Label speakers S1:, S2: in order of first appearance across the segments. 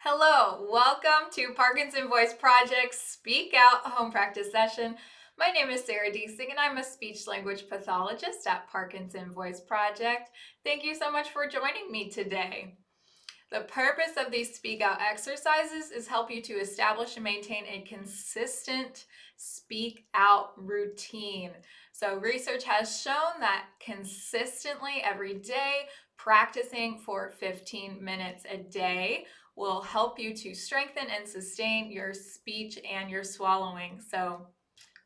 S1: Hello, welcome to Parkinson Voice Project's Speak Out Home Practice Session. My name is Sarah Deasing and I'm a speech language pathologist at Parkinson Voice Project. Thank you so much for joining me today. The purpose of these Speak Out exercises is help you to establish and maintain a consistent speak out routine. So research has shown that consistently every day, practicing for 15 minutes a day will help you to strengthen and sustain your speech and your swallowing. So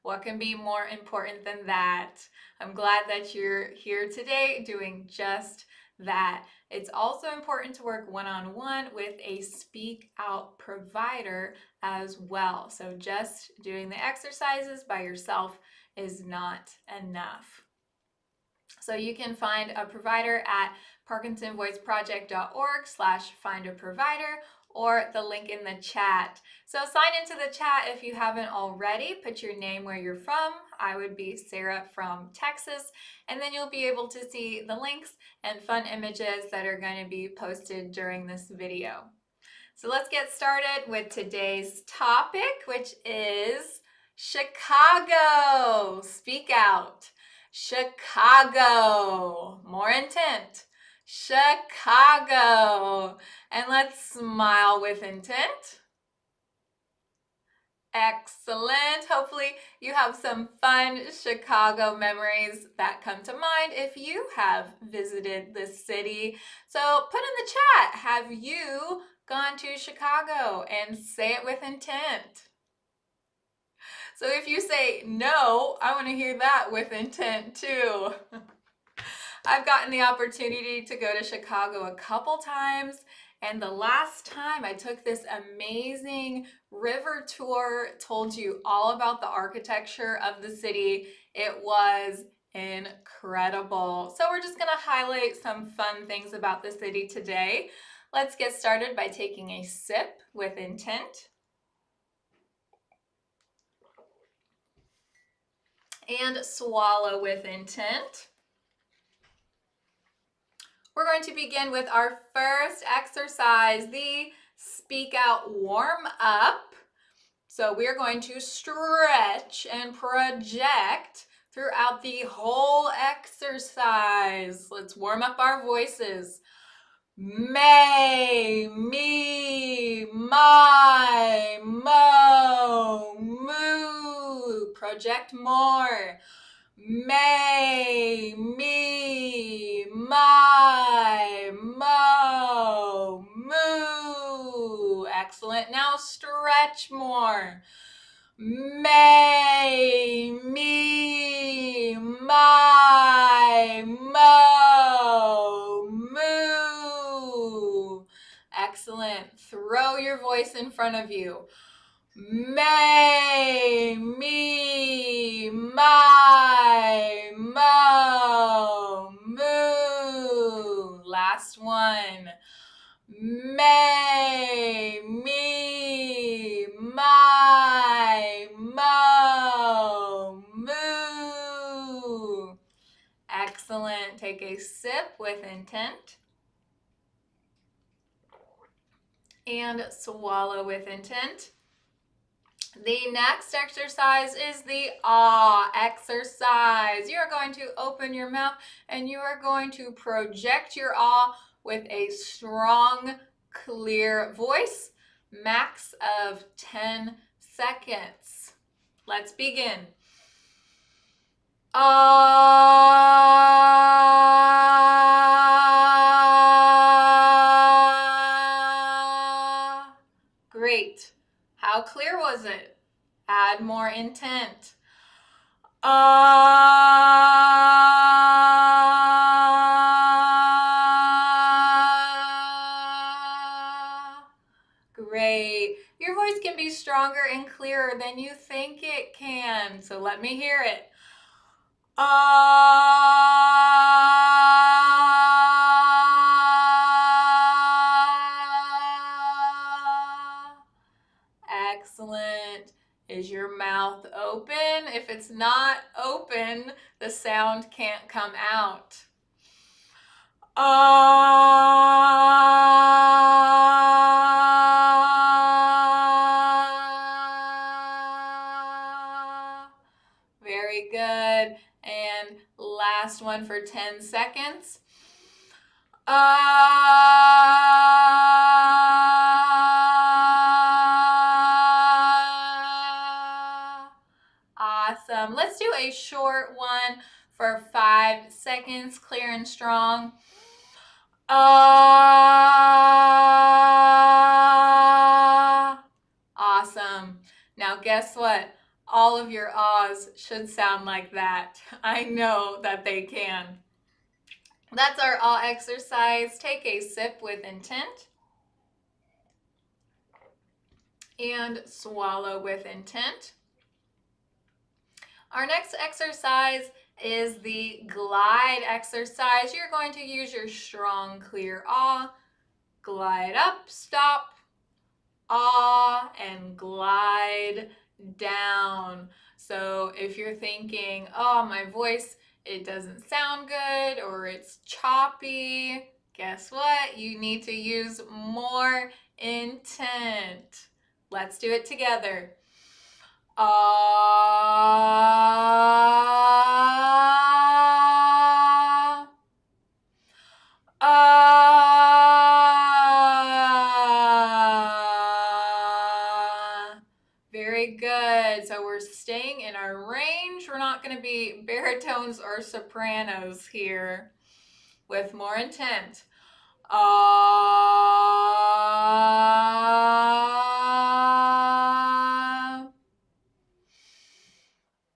S1: what can be more important than that? I'm glad that you're here today doing just that. It's also important to work one-on-one with a speak out provider as well. So just doing the exercises by yourself is not enough. So you can find a provider at parkinsonvoiceproject.org/find-a-provider or the link in the chat. So sign into the chat if you haven't already. Put your name where you're from. I would be Sarah from Texas. And then you'll be able to see the links and fun images that are going to be posted during this video. So let's get started with today's topic, which is Chicago. Speak out. Chicago. More intent. Chicago. And let's smile with intent. Excellent. Hopefully you have some fun Chicago memories that come to mind if you have visited this city. So put in the chat, have you gone to Chicago? And say it with intent. So if you say no, I want to hear that with intent too. I've gotten the opportunity to go to Chicago a couple times, and the last time I took this amazing river tour, told you all about the architecture of the city. It was incredible. So we're just going to highlight some fun things about the city today. Let's get started by taking a sip with intent. And swallow with intent. We're going to begin with our first exercise, the speak out warm up. So we're going to stretch and project throughout the whole exercise. Let's warm up our voices. May, me, my, mo, moo. Project more. May, me, my, mo, moo. Excellent. Now stretch more. May, me, my, mo, moo. Excellent. Throw your voice in front of you. May, me, my, mo, moo. Last one. May, me, my, mo, moo. Excellent. Take a sip with intent. And swallow with intent. The next exercise is the ah exercise. You are going to open your mouth and you are going to project your ah with a strong, clear voice, max of 10 seconds. Let's begin. Ah. Great. How clear was it? Add more intent. Great. Your voice can be stronger and clearer than you think it can. So let me hear it. Excellent. Is your mouth open? If it's not open, the sound can't come out. last one for 10 seconds. Awesome. Let's do a short one for 5 seconds, clear and strong. Awesome. Now guess what? All of your ahs should sound like that. I know that they can. That's our ah exercise. Take a sip with intent and swallow with intent. Our next exercise is the glide exercise. You're going to use your strong, clear ah, glide up, stop, ah, and glide down. So if you're thinking, oh, my voice, it doesn't sound good or it's choppy, guess what? You need to use more intent. Let's do it together. Ah, ah. Very good. So we're staying in our range. We're not going to be baritones or sopranos here. With more intent. Ah.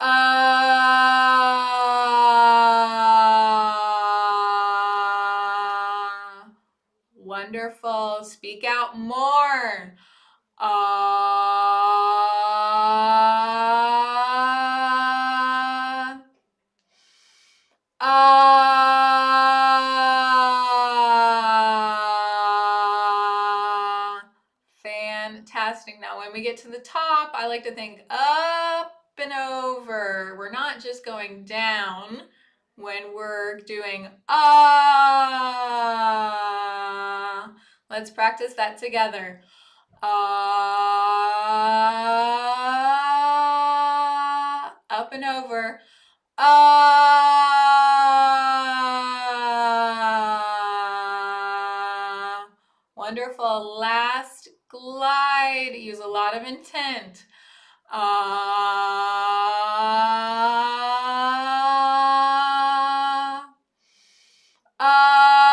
S1: Ah. Wonderful. Speak out more. Ah. Ah. Fantastic. Now when we get to the top, I like to think up and over. We're not just going down when we're doing ah. Let's practice that together. Ah. Up and over. Ah. Wonderful. Last glide. Use a lot of intent. Ah. Ah.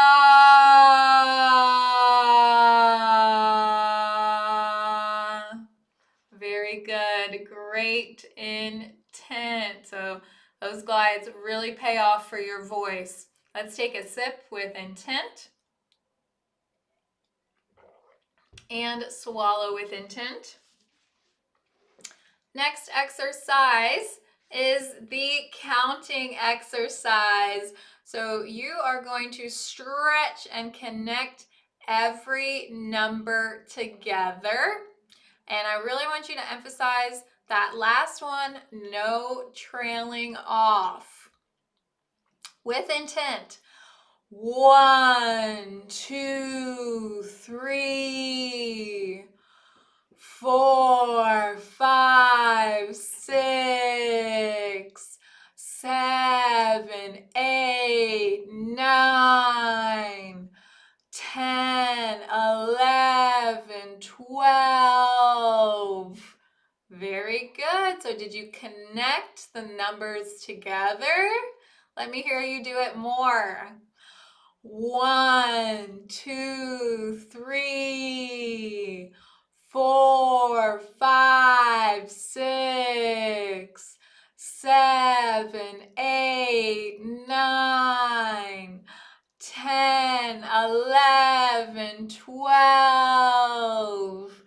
S1: Very good. Great intent. So those glides really pay off for your voice. Let's take a sip with intent and swallow with intent. Next exercise is the counting exercise. So you are going to stretch and connect every number together. And I really want you to emphasize that last one, no trailing off. With intent. 1, 2, 3, 4, 5, 6, 7, 8, 9, 10, 11, 12. Very good. So did you connect the numbers together? Let me hear you do it more. 1, 2, 3, 4, 5, 6, 7, 8, 9, 10, 11, 12.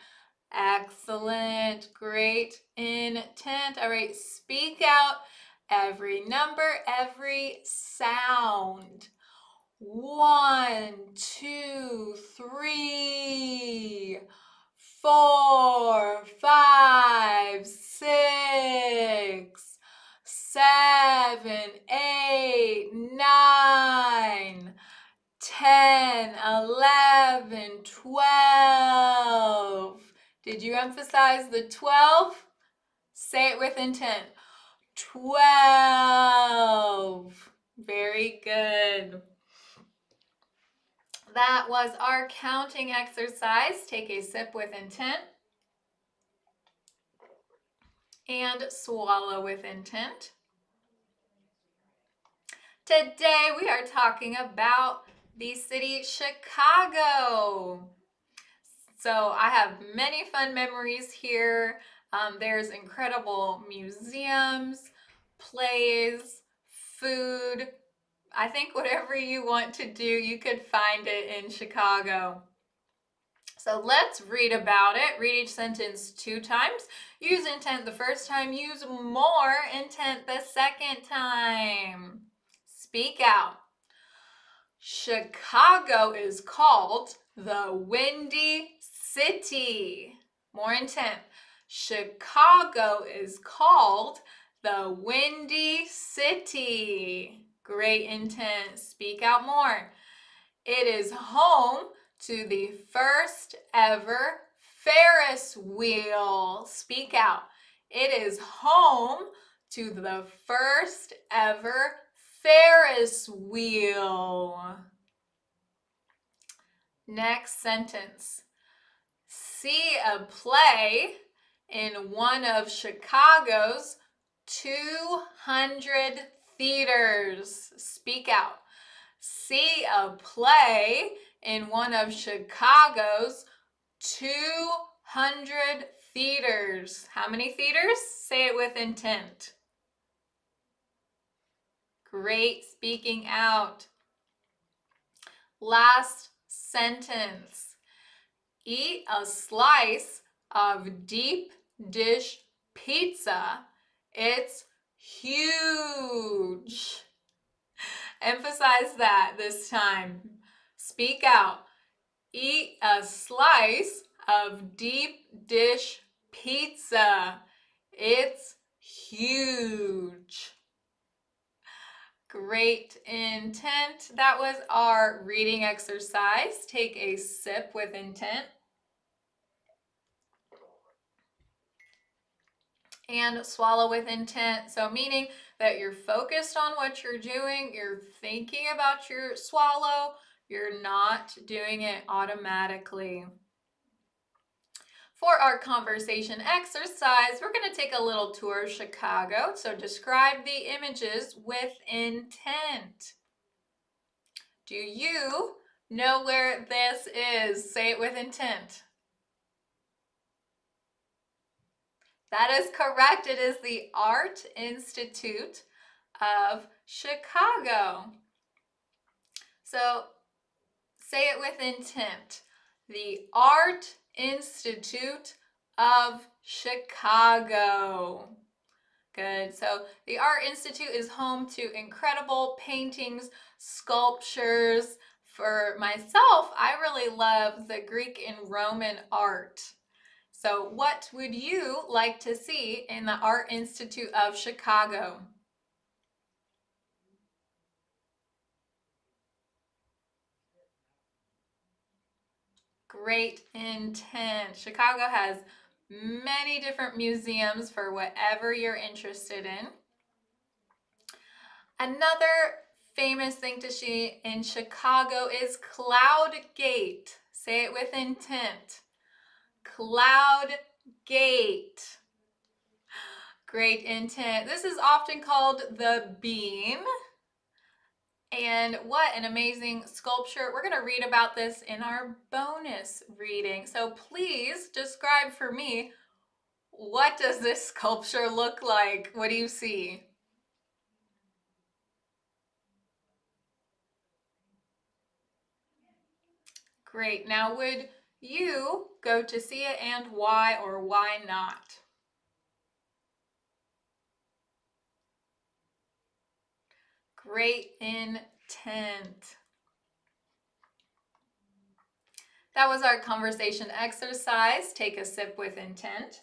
S1: Excellent. Great intent. All right, speak out every number, every sound. 1, 2, 3, 4, 5, 6, 7, 8, 9, 10, 11, 12. Did you emphasize the 12? Say it with intent. 12. Very good. That was our counting exercise. Take a sip with intent and swallow with intent. Today we are talking about the city Chicago. So I have many fun memories here. There's incredible museums, plays, food. I think whatever you want to do, you could find it in Chicago. So let's read about it. Read each sentence 2 times. Use intent the first time. Use more intent the second time. Speak out. Chicago is called the Windy City. More intent. Chicago is called the Windy City. Great intent. Speak out more. It is home to the first ever Ferris wheel. Speak out. It is home to the first ever Ferris wheel. Next sentence. See a play in one of Chicago's 200 theaters. Speak out. See a play in one of Chicago's 200 theaters. How many theaters? Say it with intent. Great speaking out. Last sentence. Eat a slice of deep dish pizza. It's huge. Emphasize that this time. Speak out. Eat a slice of deep dish pizza. It's huge. Great intent. That was our reading exercise. Take a sip with intent. And swallow with intent. So meaning that you're focused on what you're doing, you're thinking about your swallow, you're not doing it automatically. For our conversation exercise, we're going to take a little tour of Chicago. So describe the images with intent. Do you know where this is? Say it with intent. That is correct. It is the Art Institute of Chicago. So say it with intent. The Art Institute of Chicago. Good. So the Art Institute is home to incredible paintings, sculptures. For myself, I really love the Greek and Roman art. So what would you like to see in the Art Institute of Chicago? Great intent. Chicago has many different museums for whatever you're interested in. Another famous thing to see in Chicago is Cloud Gate. Say it with intent. Cloud Gate. Great intent. This is often called the Bean. And what an amazing sculpture. We're going to read about this in our bonus reading. So please describe for me, what does this sculpture look like? What do you see? Great. Now, would you go to see it, and why or why not? Great intent. That was our conversation exercise. Take a sip with intent.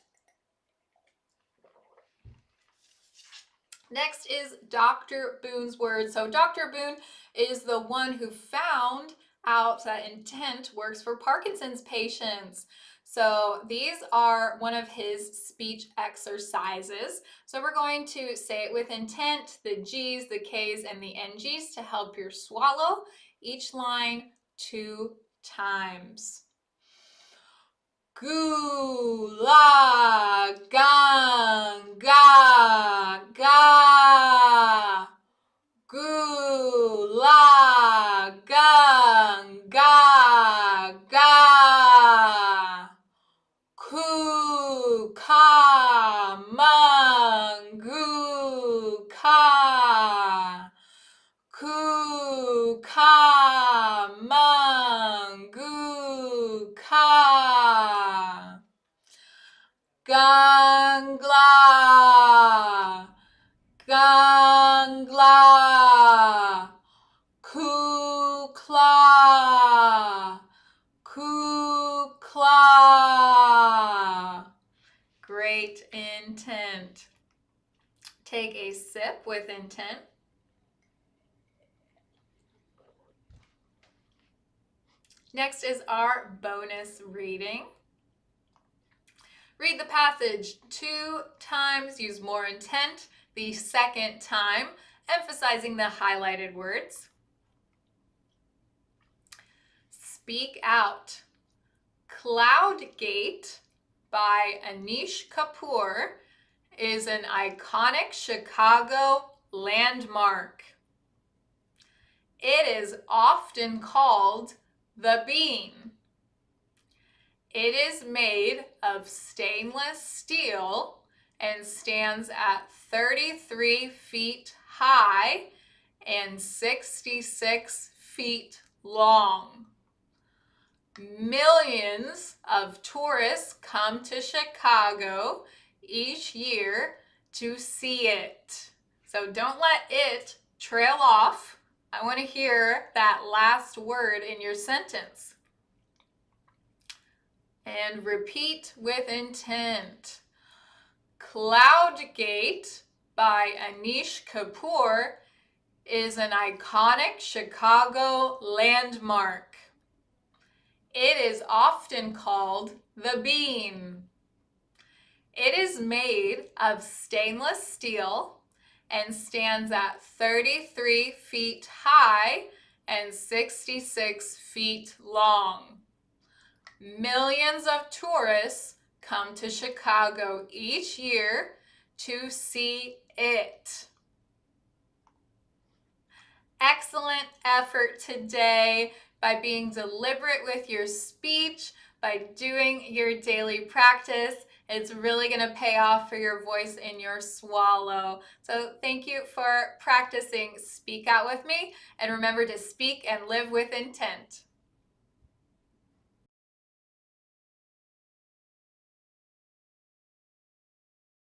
S1: Next is Dr. Boon's words. So Dr. Boon is the one who found out. That intent works for Parkinson's patients. So these are one of his speech exercises. So we're going to say it with intent, the G's, the K's, and the NG's to help your swallow. Each line 2 times. Gu, la, gang, ga, ga. Gu, la, gang, ga, ga. Ku, ka, mang, gu, ka. Ku, ka, mang, gu, ka. Gangla, gangla. Kukla, kukla. Great intent. Take a sip with intent. Next is our bonus reading. Read the passage 2 times, use more intent the second time, emphasizing the highlighted words. Speak out. Cloud Gate by Anish Kapoor is an iconic Chicago landmark. It is often called the Bean. It is made of stainless steel and stands at 33 feet high and 66 feet long. Millions of tourists come to Chicago each year to see it. So don't let it trail off. I want to hear that last word in your sentence. And repeat with intent. Cloud Gate by Anish Kapoor is an iconic Chicago landmark. It is often called the Bean. It is made of stainless steel and stands at 33 feet high and 66 feet long. Millions of tourists come to Chicago each year to see it. Excellent effort today by being deliberate with your speech, by doing your daily practice. It's really going to pay off for your voice and your swallow. So thank you for practicing Speak Out with me, and remember to speak and live with intent.